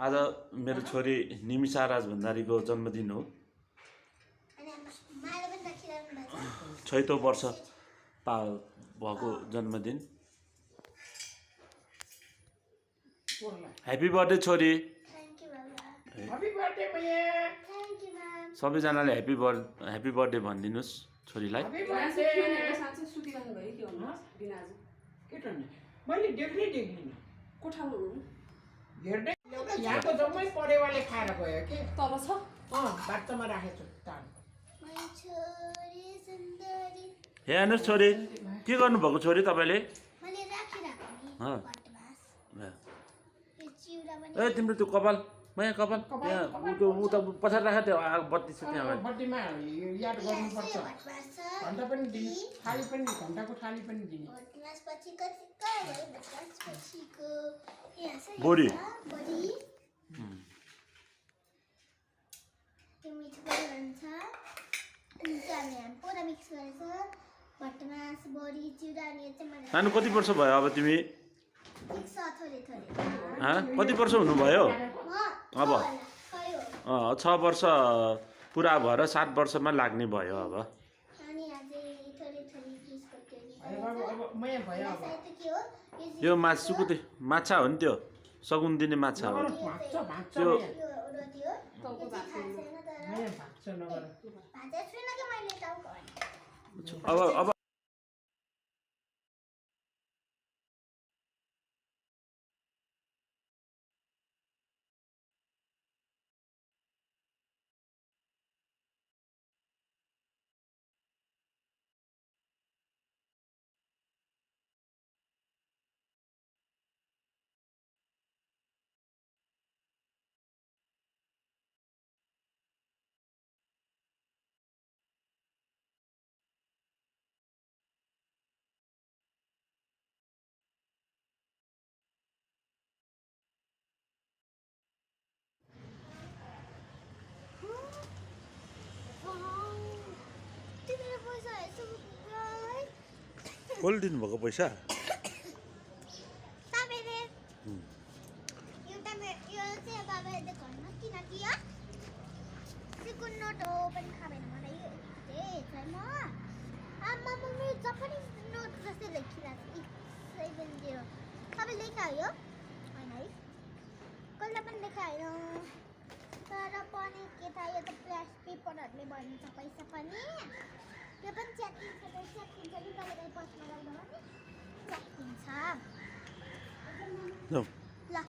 आज मेरो छोरी निमिषा राज भण्डारीको जन्मदिन हो। 6औं वर्ष भएको जन्मदिन। ह्यापी बर्थडे छोरी। ह्यापी बर्थडे मैया। सबैजनाले ह्यापी बर्थडे भनिदिनुस् छोरीलाई। मैले देख्नै हेर्दै यहाँको जम्मै परेवाले खाएर गयो के तल छ बाटोमा राखेको छु तान। हे हेर्नुहोस् छोरी, के गर्नुभएको छोरी तपाईँले? ए तिम्रो त्यो कपाल मैया कपाल उता पछाडि राख, त्यो बत्ती छ त्यहाँ। बत्तीमा याद गर्नुपर्छ। घन्टा पनि दिने, थाली पनि, घन्टाको थाली पनि दिने। बोरी नानु कति वर्ष भयो अब तिमी? कति वर्ष हुनुभयो अब? 6 वर्ष पुरा भएर 7 वर्षमा लाग्ने भयो अब। यो मासुको त्यो माछा हो नि, त्यो सगुन दिने माछा हो त्यो। अब कसले दिनुभएको पैसा? तर पनि के थाहा, यो त प्लास पेपरहरूले भनिन्छ पैसा पनि। यो पनि च्याटिङ छ नि, कहिले कहिले पस्मा लाग्दा पनि च्याटिङ छ।